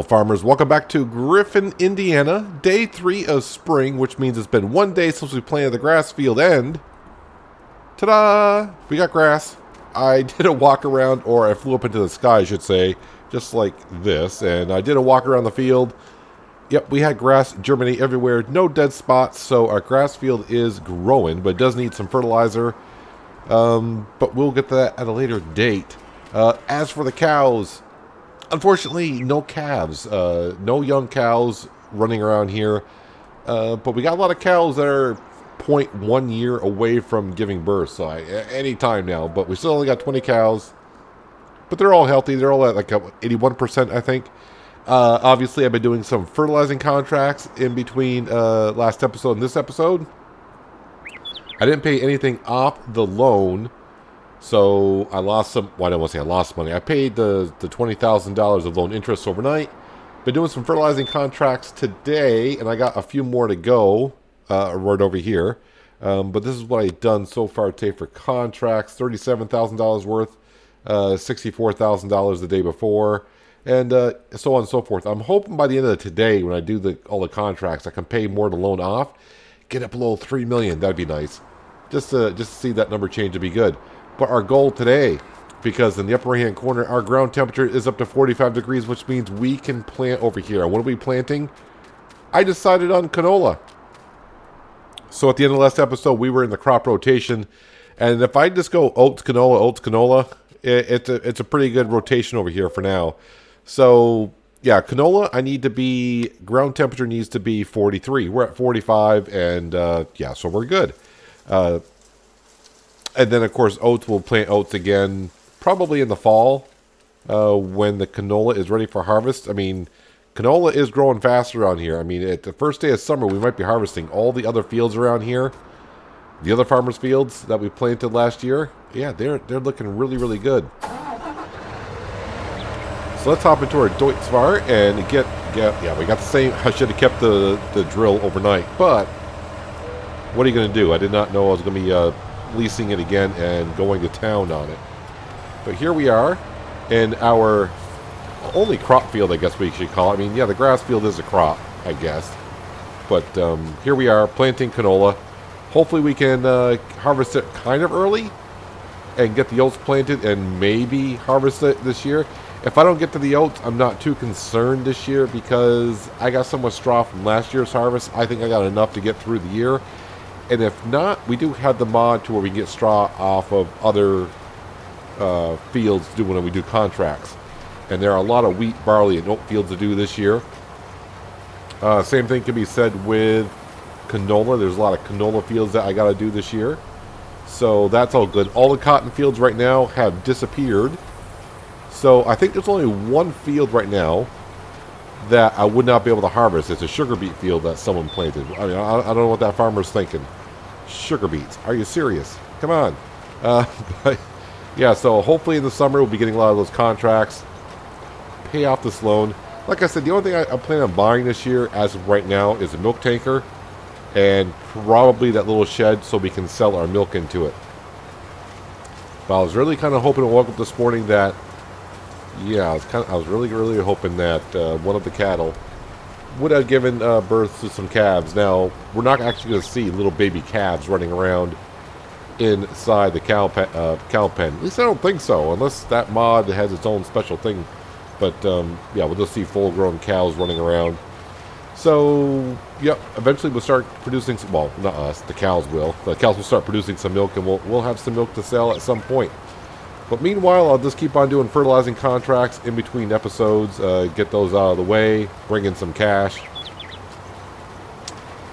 farmers, welcome back to Griffin, Indiana, day 3 of spring, which means it's been 1 day since we planted the grass field, and ta-da! We got grass. I did a walk around, or I flew up into the sky, I should say, just like this, and I did a walk around the field. Yep, we had grass germinate everywhere, no dead spots, so our grass field is growing, but it does need some fertilizer, but we'll get to that at a later date. As for the cows, unfortunately, no calves, no young cows running around here, but we got a lot of cows that are 0.1 year away from giving birth, so any time now, but we still only got 20 cows, but they're all healthy. They're all at like 81%, I think. Obviously, I've been doing some fertilizing contracts in between last episode and this episode. I didn't pay anything off the loan, so I lost some. Well, I don't want to say I lost money. I paid the $20,000 of loan interest overnight. Been doing some fertilizing contracts today, and I got a few more to go right over here. But this is what I've done so far today for contracts: $37,000 worth, $64,000 the day before, and so on and so forth. I'm hoping by the end of today, when I do all the contracts, I can pay more to loan off, get it below $3 million. That'd be nice. Just to see that number change would be good. But our goal today, because in the upper right-hand corner, our ground temperature is up to 45 degrees, which means we can plant over here. What are we planting? I decided on canola. So at the end of the last episode, we were in the crop rotation. And if I just go oats, canola, it's a pretty good rotation over here for now. So, yeah, canola, ground temperature needs to be 43. We're at 45, and yeah, so we're good. And then, of course, oats, we'll plant oats again, probably in the fall, when the canola is ready for harvest. I mean, canola is growing faster around here. I mean, at the first day of summer, we might be harvesting all the other fields around here. The other farmers' fields that we planted last year, yeah, they're looking really, really good. So let's hop into our Deutz-Fahr and yeah, we got the same. I should have kept the drill overnight, but what are you going to do? I did not know I was going to be leasing it again and going to town on it. But here we are in our only crop field, I guess we should call it. I mean, yeah, the grass field is a crop, I guess. But here we are planting canola. Hopefully we can harvest it kind of early and get the oats planted and maybe harvest it this year. If I don't get to the oats, I'm not too concerned this year because I got so much straw from last year's harvest. I think I got enough to get through the year. And if not, we do have the mod to where we can get straw off of other fields when we do contracts. And there are a lot of wheat, barley, and oat fields to do this year. Same thing can be said with canola. There's a lot of canola fields that I got to do this year. So that's all good. All the cotton fields right now have disappeared. So I think there's only one field right now that I would not be able to harvest. It's a sugar beet field that someone planted. I mean, I don't know what that farmer's thinking. Sugar beets. Are you serious? Come on. But yeah, so hopefully in the summer we'll be getting a lot of those contracts. Pay off this loan. Like I said, the only thing I plan on buying this year as of right now is a milk tanker and probably that little shed so we can sell our milk into it. But I was really kind of hoping to woke up this morning that, yeah, I was really, really hoping that one of the cattle would have given birth to some calves. Now, we're not actually going to see little baby calves running around inside the cow pen. At least I don't think so, unless that mod has its own special thing. But, yeah, we'll just see full-grown cows running around. So, yeah, eventually we'll start producing some, well, not us, the cows will. The cows will start producing some milk, and we'll have some milk to sell at some point. But meanwhile, I'll just keep on doing fertilizing contracts in between episodes, get those out of the way, bring in some cash.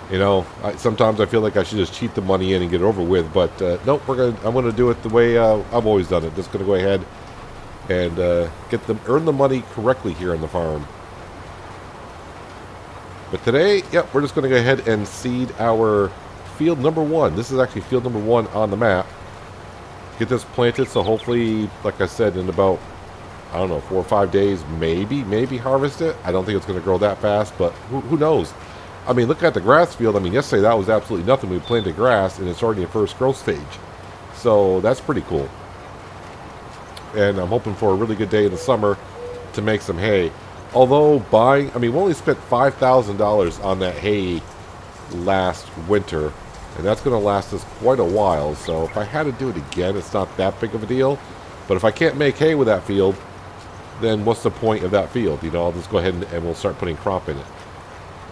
You know, sometimes I feel like I should just cheat the money in and get it over with, but nope, I'm gonna do it the way I've always done it. Just gonna go ahead and earn the money correctly here on the farm. But today, yep, we're just gonna go ahead and seed our field number 1. This is actually field number 1 on the map. Get this planted, so hopefully, like I said, in about, I don't know, 4 or 5 days, maybe harvest it. I don't think it's going to grow that fast, but who knows? I mean, look at the grass field. I mean, yesterday that was absolutely nothing. We planted grass, and it's already in first growth stage. So that's pretty cool. And I'm hoping for a really good day in the summer to make some hay. Although buying, I mean, we only spent $5,000 on that hay last winter, and that's going to last us quite a while. So if I had to do it again, it's not that big of a deal. But if I can't make hay with that field, then what's the point of that field? You know, I'll just go ahead and we'll start putting crop in it.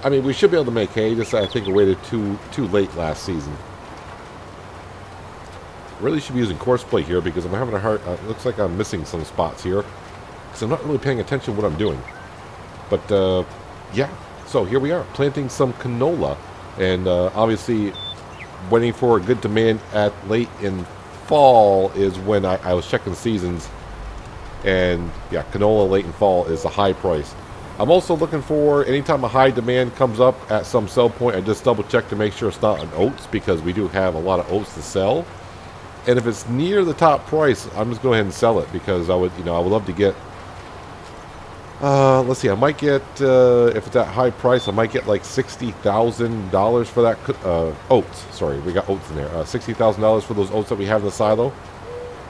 I mean, we should be able to make hay, just I think we waited too late last season. Really should be using coarse plate here because I'm having a hard, it looks like I'm missing some spots here because I'm not really paying attention to what I'm doing. But yeah, so here we are planting some canola, and obviously waiting for a good demand at late in fall is when I was checking seasons, and yeah, canola late in fall is a high price. I'm also looking for anytime a high demand comes up at some sell point, I just double check to make sure it's not an oats, because we do have a lot of oats to sell. And if it's near the top price, I'm just going ahead and sell it, because I would love to get. Let's see, I might get if it's at high price, I might get like $60,000 for that oats. Sorry, we got oats in there. $60,000 for those oats that we have in the silo.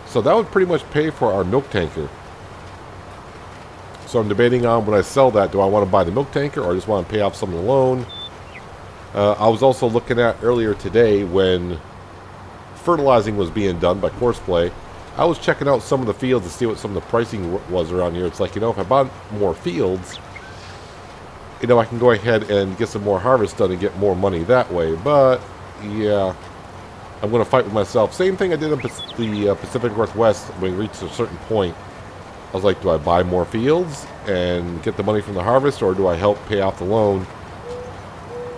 So that would pretty much pay for our milk tanker. So I'm debating on when I sell that, do I want to buy the milk tanker or just want to pay off some of the loan? I was also looking at earlier today when fertilizing was being done by Courseplay. I was checking out some of the fields to see what some of the pricing was around here. It's like, if I bought more fields, I can go ahead and get some more harvest done and get more money that way. But yeah, I'm going to fight with myself. Same thing I did in the Pacific Northwest. When we reached a certain point, I was like, do I buy more fields and get the money from the harvest, or do I help pay off the loan?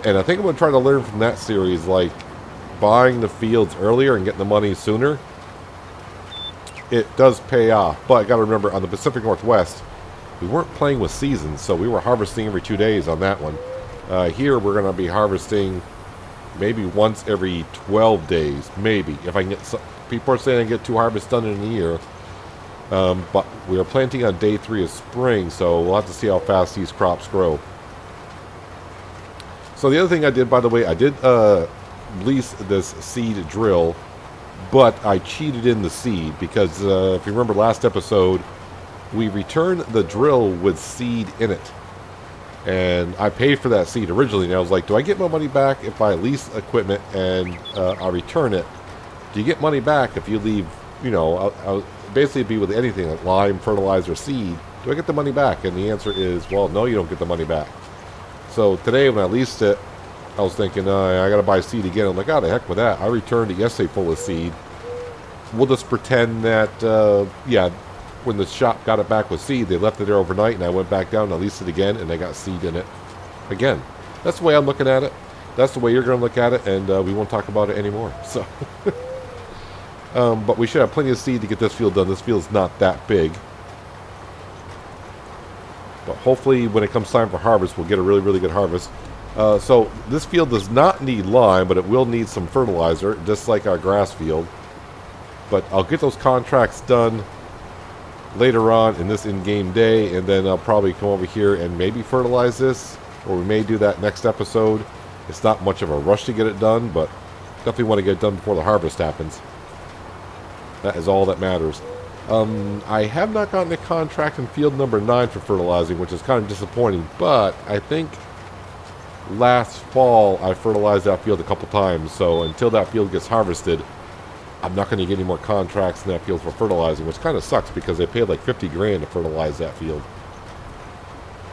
And I think I'm going to try to learn from that series, like buying the fields earlier and getting the money sooner. It does pay off. But I got to remember, on the Pacific Northwest, we weren't playing with seasons, so we were harvesting every 2 days on that one. Here we're going to be harvesting maybe once every 12 days, maybe. If I can get people are saying I can get 2 harvests done in a year. But we are planting on day 3 of spring, so we'll have to see how fast these crops grow. So the other thing I did, by the way, I did lease this seed drill, but I cheated in the seed because if you remember last episode, we returned the drill with seed in it. And I paid for that seed originally, and I was like, do I get my money back if I lease equipment and I return it? Do you get money back if you leave, I'll basically be with anything like lime, fertilizer, seed? Do I get the money back? And the answer is, well, no, you don't get the money back. So today when I leased it, I was thinking, I got to buy seed again. I'm like, oh, the heck with that. I returned it yesterday full of seed. We'll just pretend that, when the shop got it back with seed, they left it there overnight, and I went back down and I leased it again, and they got seed in it again. That's the way I'm looking at it. That's the way you're going to look at it, and we won't talk about it anymore. So, but we should have plenty of seed to get this field done. This field's not that big. But hopefully when it comes time for harvest, we'll get a really, really good harvest. So this field does not need lime, but it will need some fertilizer, just like our grass field. But I'll get those contracts done later on in this in-game day, and then I'll probably come over here and maybe fertilize this, or we may do that next episode. It's not much of a rush to get it done, but definitely want to get it done before the harvest happens. That is all that matters. I have not gotten a contract in field number 9 for fertilizing, which is kind of disappointing, but I think last fall I fertilized that field a couple times, so until that field gets harvested, I'm not going to get any more contracts in that field for fertilizing, which kind of sucks because they paid like 50 grand to fertilize that field.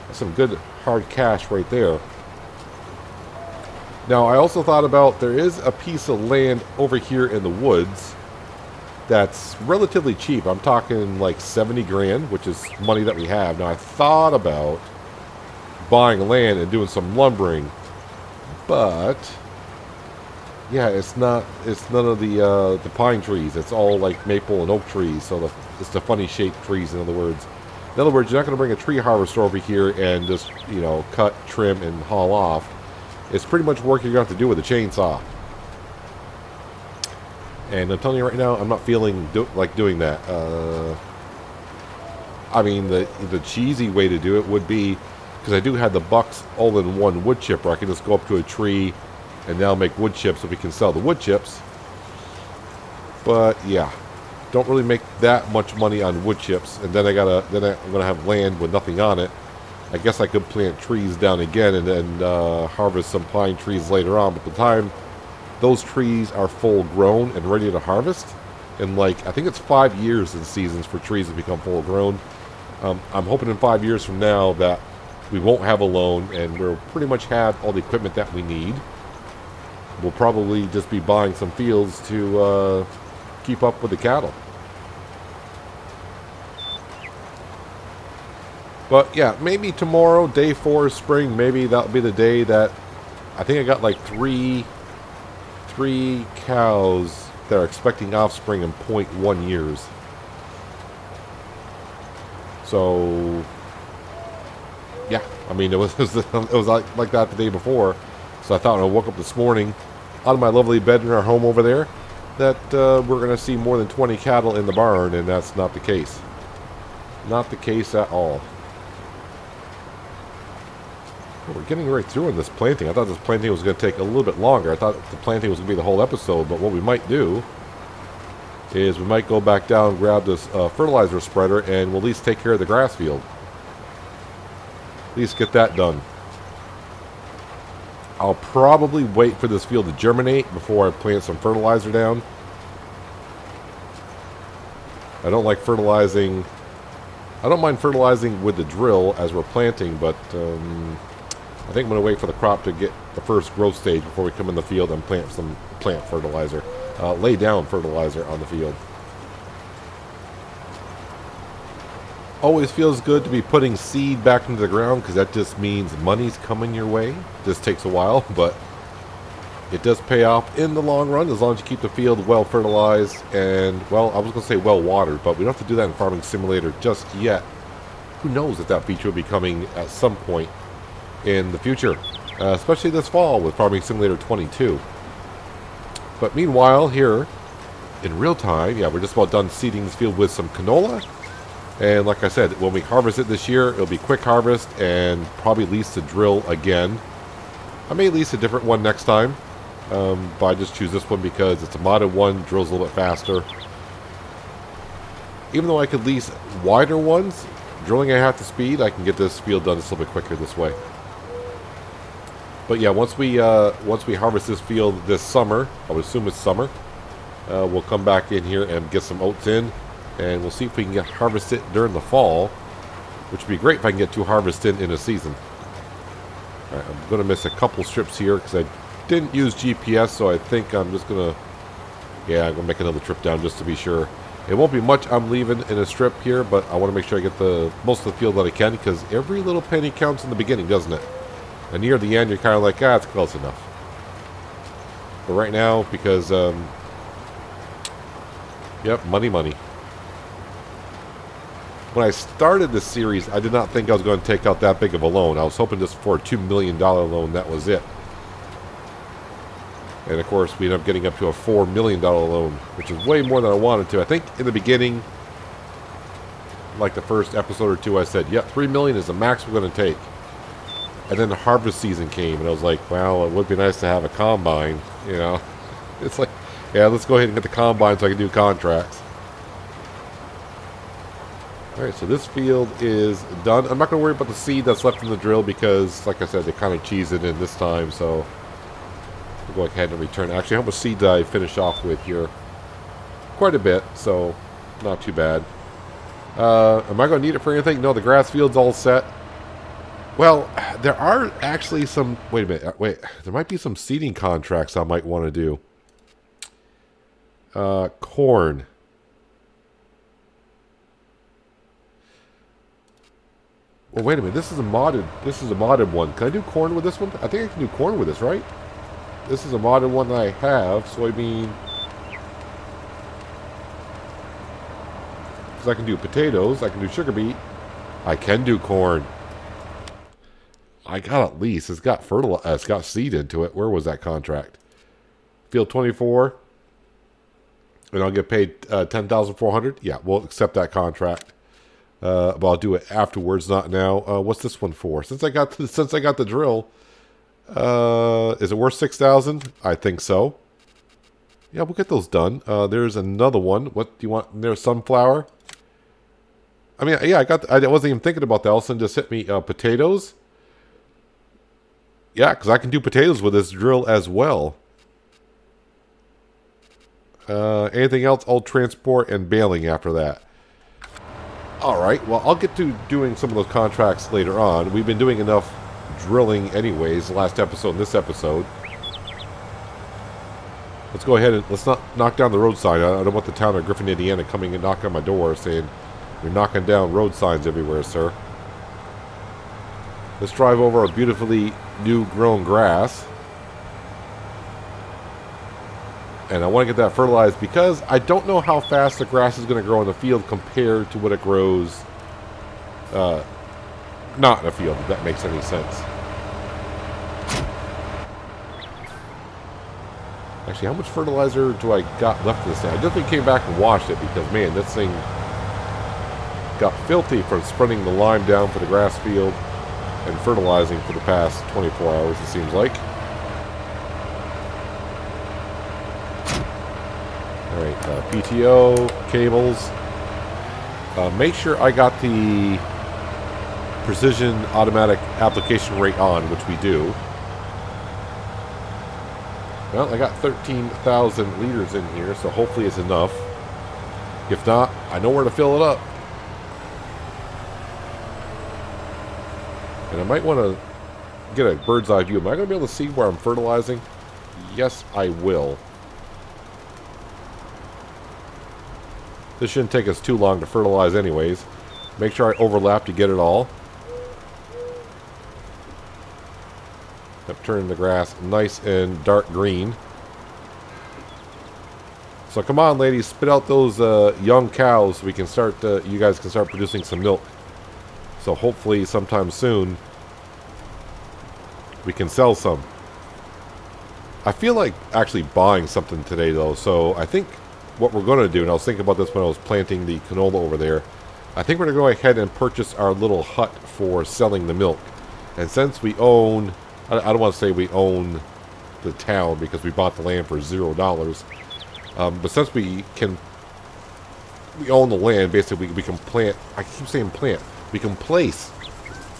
That's some good hard cash right there. Now, I also thought about, there is a piece of land over here in the woods that's relatively cheap. I'm talking like 70 grand, which is money that we have. Now, I thought about buying land and doing some lumbering, but yeah, it's none of the pine trees. It's all like maple and oak trees, so it's the funny shaped trees, in other words. In other words, you're not going to bring a tree harvester over here and just, cut, trim, and haul off. It's pretty much work you're going to have to do with a chainsaw. And I'm telling you right now, I'm not feeling like doing that. I mean, the cheesy way to do it would be, because I do have the Bucks all-in-one wood chipper. I can just go up to a tree and now make wood chips so we can sell the wood chips. But yeah, don't really make that much money on wood chips. And then I'm gonna have land with nothing on it. I guess I could plant trees down again and then harvest some pine trees later on. But by the time those trees are full grown and ready to harvest, in like, I think it's 5 years in seasons for trees to become full grown. I'm hoping in 5 years from now that we won't have a loan and we'll pretty much have all the equipment that we need. We'll probably just be buying some fields to keep up with the cattle. But yeah, maybe tomorrow, day 4 of spring, maybe that'll be the day that I think I got like three cows that are expecting offspring in 0.1 years. So yeah, I mean, it was like that the day before. So I thought when I woke up this morning out of my lovely bed in our home over there that we're going to see more than 20 cattle in the barn, and that's not the case. Not the case at all. Well, we're getting right through in this planting. I thought this planting was going to take a little bit longer. I thought the planting was going to be the whole episode, but what we might do is we might go back down and grab this fertilizer spreader, and we'll at least take care of the grass field. At least get that done. I'll probably wait for this field to germinate before I plant some fertilizer down. I don't like fertilizing. I don't mind fertilizing with the drill as we're planting, but I think I'm going to wait for the crop to get the first growth stage before we come in the field and plant some fertilizer. Lay down fertilizer on the field. Always feels good to be putting seed back into the ground because that just means money's coming your way. Just takes a while, but it does pay off in the long run as long as you keep the field well fertilized and, well, I was going to say well watered, but we don't have to do that in Farming Simulator just yet. Who knows if that feature will be coming at some point in the future, especially this fall with Farming Simulator 22. But meanwhile, here in real time, yeah, we're just about done seeding this field with some canola. And like I said, when we harvest it this year, it'll be quick harvest and probably lease the drill again. I may lease a different one next time, but I just choose this one because it's a modded one, drills a little bit faster. Even though I could lease wider ones, drilling at half the speed, I can get this field done just a little bit quicker this way. But yeah, once we harvest this field this summer, I would assume it's summer, we'll come back in here and get some oats in. And we'll see if we can harvest it during the fall, which would be great if I can get 2 harvests in a season. All right, I'm going to miss a couple strips here because I didn't use GPS, so I think I'm just going to, yeah, I'm going to make another trip down just to be sure. It won't be much I'm leaving in a strip here, but I want to make sure I get the most of the field that I can because every little penny counts in the beginning, doesn't it? And near the end, you're kind of like, it's close enough. But right now, because, yep, money. When I started this series, I did not think I was going to take out that big of a loan. I was hoping just for a $2 million loan, that was it. And of course, we ended up getting up to a $4 million loan, which is way more than I wanted to. I think in the beginning, like the first episode or two, I said, yep, $3 million is the max we're going to take. And then the harvest season came, and I was like, well, it would be nice to have a combine, you know. It's like, yeah, let's go ahead and get the combine so I can do contracts. Alright, so this field is done. I'm not going to worry about the seed that's left in the drill because, like I said, they kind of cheesed it in this time, so we'll go ahead and return. Actually, how much seed did I finish off with here? Quite a bit, so not too bad. Am I going to need it for anything? No, the grass field's all set. Well, there are actually some... Wait a minute. Wait, there might be some seeding contracts I might want to do. Corn. Well, wait a minute. This is a modded one. Can I do corn with this one? I think I can do corn with this, right? This is a modded one that I have. Soybean. Because I can do potatoes. I can do sugar beet. I can do corn. I got at least. It's got it's got seed into it. Where was that contract? Field 24. And I'll get paid $10,400. Yeah, we'll accept that contract. But I'll do it afterwards, not now. What's this one for? Since I got the drill, is it worth $6,000? I think so. Yeah, we'll get those done. There's another one. What do you want? There's sunflower. I mean, yeah, I wasn't even thinking about that. All of a sudden just hit me potatoes. Yeah, because I can do potatoes with this drill as well. Anything else? I'll transport and baling after that. Alright, well, I'll get to doing some of those contracts later on. We've been doing enough drilling anyways, the last episode and this episode. Let's go ahead and let's not knock down the road sign. I don't want the town of Griffin, Indiana coming and knocking on my door saying, "You're knocking down road signs everywhere, sir." Let's drive over our beautifully new grown grass. And I want to get that fertilized because I don't know how fast the grass is going to grow in the field compared to what it grows not in a field, if that makes any sense. Actually, how much fertilizer do I got left in this thing? I definitely came back and washed it because, man, this thing got filthy from spreading the lime down for the grass field and fertilizing for the past 24 hours, it seems like. Alright, PTO, cables. Make sure I got the precision automatic application rate on, which we do. Well, I got 13,000 liters in here, so hopefully it's enough. If not, I know where to fill it up. And I might want to get a bird's eye view. Am I going to be able to see where I'm fertilizing? Yes, I will. This shouldn't take us too long to fertilize anyways. Make sure I overlap to get it all. Turning the grass nice and dark green. So come on, ladies, spit out those young cows so we can start. You guys can start producing some milk. So hopefully sometime soon we can sell some. I feel like actually buying something today though. So I think what we're going to do, and I was thinking about this when I was planting the canola over there, I think we're going to go ahead and purchase our little hut for selling the milk. And since we own, I don't want to say we own the town because we bought the land for $0. But since we own the land, basically we can plant, I keep saying plant, we can place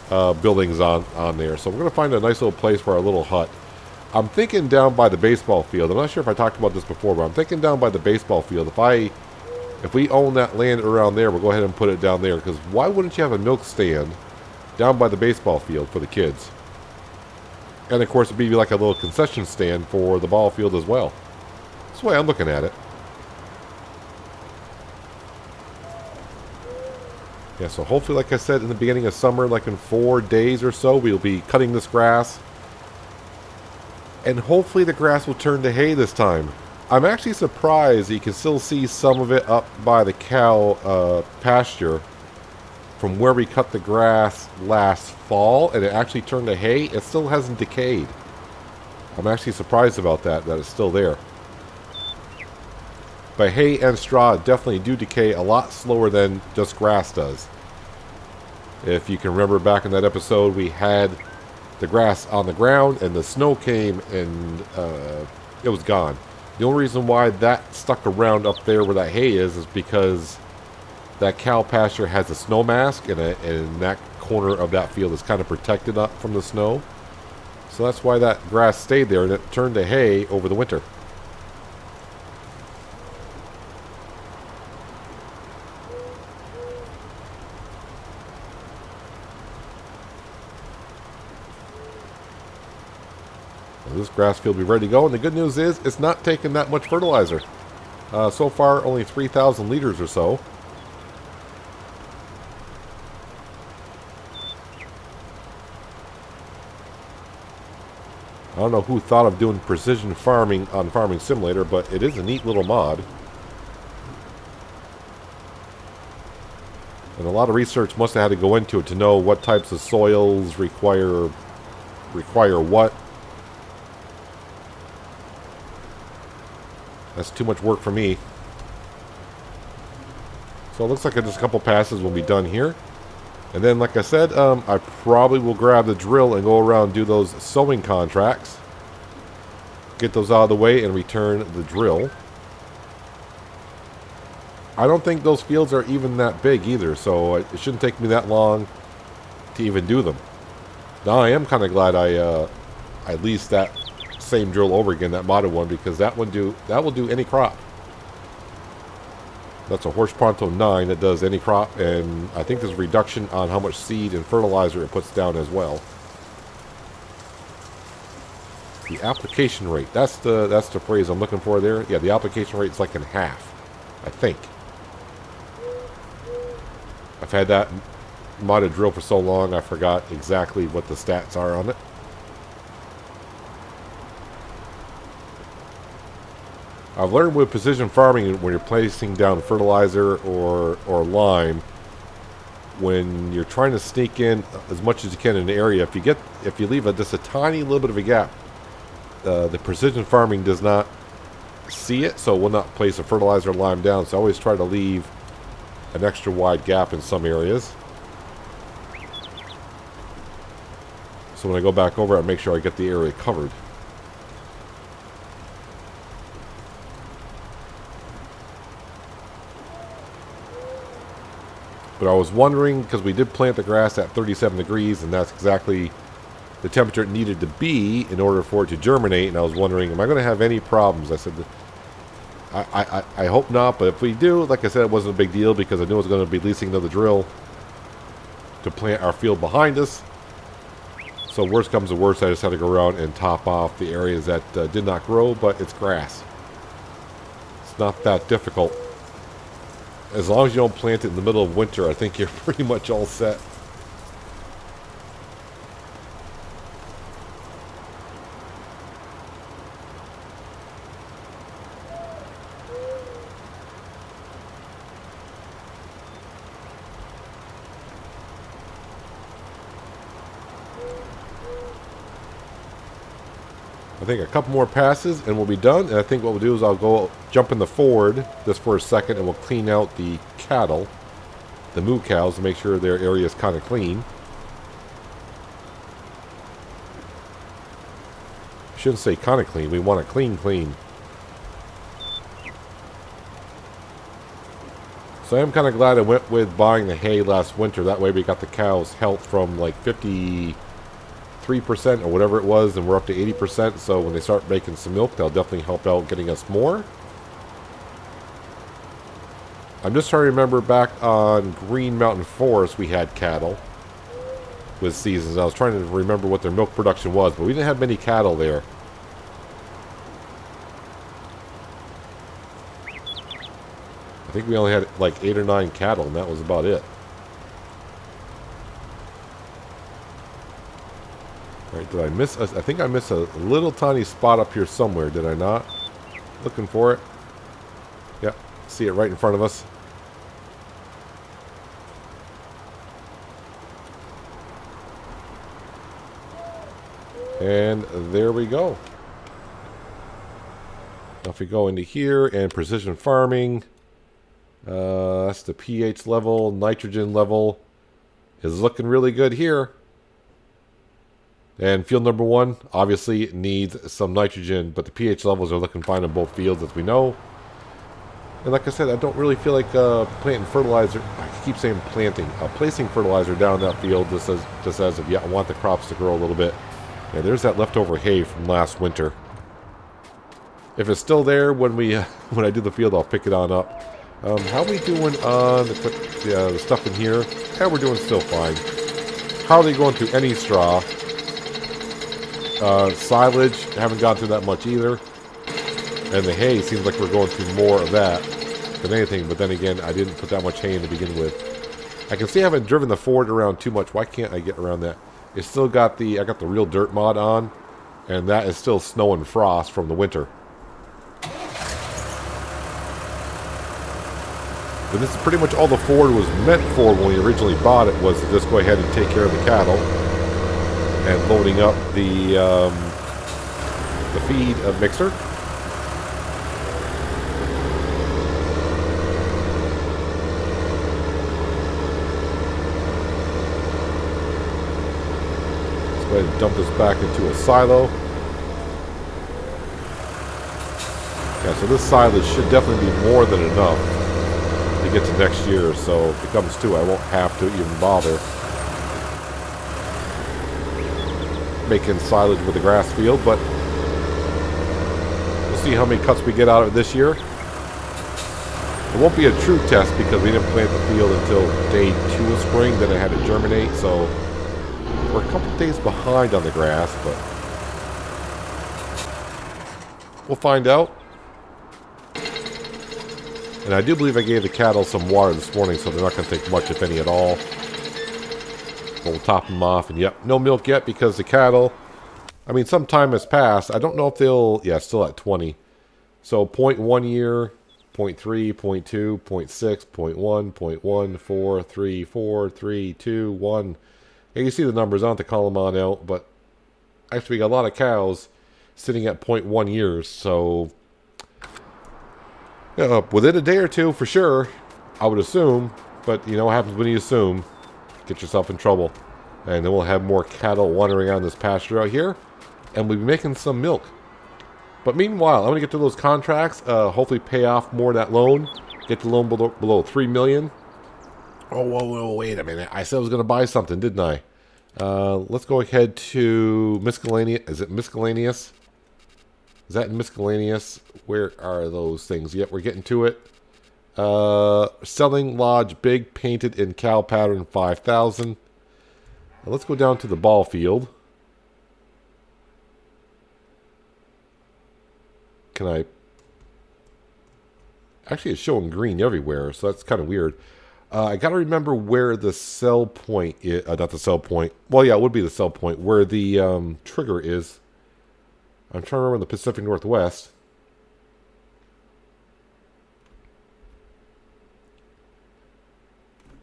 buildings on there. So we're going to find a nice little place for our little hut. I'm thinking down by the baseball field. I'm not sure if I talked about this before, but I'm thinking down by the baseball field. If we own that land around there, we'll go ahead and put it down there. Because why wouldn't you have a milk stand down by the baseball field for the kids? And of course, it'd be like a little concession stand for the ball field as well. That's the way I'm looking at it. Yeah, so hopefully, like I said, in the beginning of summer, like in 4 days or so, we'll be cutting this grass. And hopefully the grass will turn to hay this time. I'm actually surprised that you can still see some of it up by the cow pasture from where we cut the grass last fall, and it actually turned to hay. It still hasn't decayed. I'm actually surprised about that it's still there. But hay and straw definitely do decay a lot slower than just grass does. If you can remember back in that episode, we had the grass on the ground and the snow came and it was gone. The only reason why that stuck around up there where that hay is because that cow pasture has a snow mask and that corner of that field is kind of protected up from the snow. So that's why that grass stayed there and it turned to hay over the winter. This grass field will be ready to go, and the good news is it's not taking that much fertilizer. So far, only 3,000 liters or so. I don't know who thought of doing precision farming on Farming Simulator, but it is a neat little mod. And a lot of research must have had to go into it to know what types of soils require what. That's too much work for me. So it looks like just a couple passes will be done here. And then, like I said, I probably will grab the drill and go around and do those sowing contracts. Get those out of the way and return the drill. I don't think those fields are even that big either, so it shouldn't take me that long to even do them. Now I am kind of glad I leased that same drill over again, that modded one, because that will do any crop. That's a Horse Pronto 9 that does any crop, and I think there's a reduction on how much seed and fertilizer it puts down as well. The application rate, that's the phrase I'm looking for there. Yeah, the application rate is like in half, I think. I've had that modded drill for so long, I forgot exactly what the stats are on it. I've learned with precision farming, when you're placing down fertilizer or lime, when you're trying to sneak in as much as you can in an area, if you leave just a tiny little bit of a gap, the precision farming does not see it, so it will not place a fertilizer or lime down. So I always try to leave an extra wide gap in some areas. So when I go back over, I make sure I get the area covered. But I was wondering, because we did plant the grass at 37 degrees, and that's exactly the temperature it needed to be in order for it to germinate. And I was wondering, am I going to have any problems? I said, I hope not, but if we do, like I said, it wasn't a big deal, because I knew I was going to be leasing another drill to plant our field behind us. So worst comes to worst, I just had to go around and top off the areas that did not grow, but it's grass. It's not that difficult. As long as you don't plant it in the middle of winter, I think you're pretty much all set. I think a couple more passes and we'll be done. And I think what we'll do is I'll go jump in the Ford just for a second, and we'll clean out the cattle, the moo cows, to make sure their area is kind of clean. I shouldn't say kind of clean. We want it clean. So I am kind of glad I went with buying the hay last winter. That way we got the cows' health from like 53% or whatever it was, and we're up to 80%. So when they start making some milk, they'll definitely help out getting us more. I'm just trying to remember, back on Green Mountain Forest we had cattle with seasons. I was trying to remember what their milk production was, but we didn't have many cattle there. I think we only had like 8 or 9 cattle, and that was about it. Alright, did I miss? I think I missed a little tiny spot up here somewhere, did I not? Looking for it. Yep, see it right in front of us. And there we go. Now if we go into here and precision farming, that's the pH level, nitrogen level is looking really good here. And field number 1 obviously needs some nitrogen, but the pH levels are looking fine in both fields, as we know. And like I said, I don't really feel like planting fertilizer. I keep saying planting. Placing fertilizer down that field just as if, yeah, I want the crops to grow a little bit. Yeah, there's that leftover hay from last winter. If it's still there when I do the field, I'll pick it on up. How are we doing on the stuff in here? Yeah, we're doing still fine. Hardly going through any straw. Silage, haven't gone through that much either. And the hay seems like we're going through more of that than anything. But then again, I didn't put that much hay in to begin with. I can see I haven't driven the Ford around too much. Why can't I get around that? It's still got I got the real dirt mod on, and that is still snow and frost from the winter. But this is pretty much all the Ford was meant for when we originally bought it, was to just go ahead and take care of the cattle and loading up the feed mixer. Go ahead and dump this back into a silo. Yeah, so this silage should definitely be more than enough. to get to next year. So if it comes to, I won't have to even bother making silage with the grass field. But we'll see how many cuts we get out of it this year. It won't be a true test because we didn't plant the field until day 2 of spring. Then it had to germinate, so we're a couple days behind on the grass, but we'll find out. And I do believe I gave the cattle some water this morning, so they're not going to take much, if any at all. But we'll top them off, and yep, no milk yet because the cattle, I mean, some time has passed. I don't know if they'll, yeah, still at 20. So 0.1 year, 0.3, 0.2, 0.6, 0.1, 0.1, 4, 3, 4, 3, 2, 1. And you see the numbers, I don't have to call them on out, but actually we got a lot of cows sitting at 0.1 years, so within a day or two for sure, I would assume. But you know what happens when you assume? Get yourself in trouble. And then we'll have more cattle wandering around this pasture out here, and we'll be making some milk. But meanwhile, I'm going to get to those contracts, hopefully pay off more of that loan, get the loan below $3 million. Oh, whoa, wait a minute. I said I was going to buy something, didn't I? Let's go ahead to miscellaneous. Is it miscellaneous? Is that miscellaneous? Where are those things? Yep, we're getting to it. Selling Lodge Big Painted in Cow Pattern 5,000. Let's go down to the ball field. Can I... Actually, it's showing green everywhere, so that's kind of weird. I got to remember where the sell point is. Not the sell point. Well, yeah, it would be the sell point. Where the trigger is. I'm trying to remember the Pacific Northwest.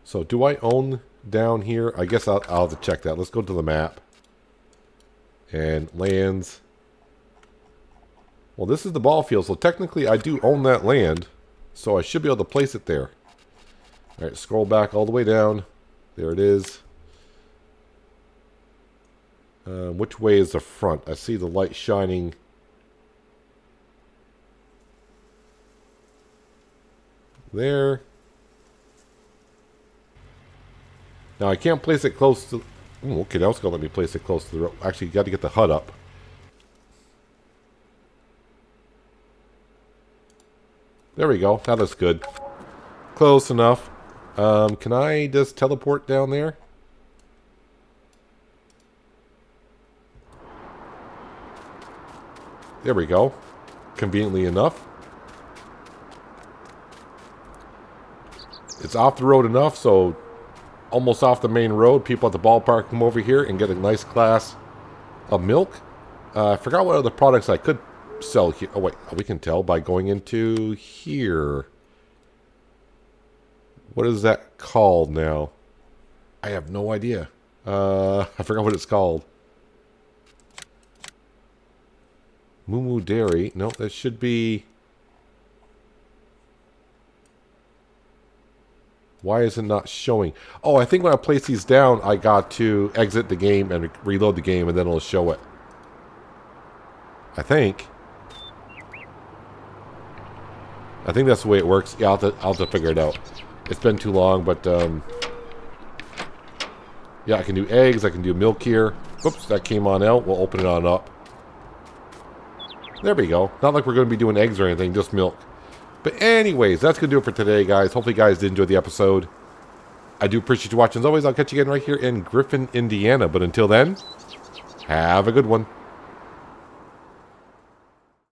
So, do I own down here? I guess I'll have to check that. Let's go to the map. And lands. Well, this is the ball field, so technically I do own that land, so I should be able to place it there. All right, scroll back all the way down. There it is. Which way is the front? I see the light shining. There. Now, I can't place it close to... okay, that was going to let me place it close to the road. Actually, you got to get the HUD up. There we go. That looks good. Close enough. Can I just teleport down there? There we go. Conveniently enough. It's off the road enough, so almost off the main road. People at the ballpark come over here and get a nice glass of milk. I forgot what other products I could sell here. Oh, wait. We can tell by going into here. What is that called now? I have no idea. I forgot what it's called. Moo Dairy. No, that should be... Why is it not showing? Oh, I think when I place these down, I got to exit the game and reload the game, and then it'll show it. I think that's the way it works. Yeah, I'll have to figure it out. It's been too long, but yeah, I can do eggs. I can do milk here. Whoops, that came on out. We'll open it on up. There we go. Not like we're going to be doing eggs or anything, just milk. But anyways, that's going to do it for today, guys. Hopefully you guys did enjoy the episode. I do appreciate you watching. As always, I'll catch you again right here in Griffin, Indiana. But until then, have a good one.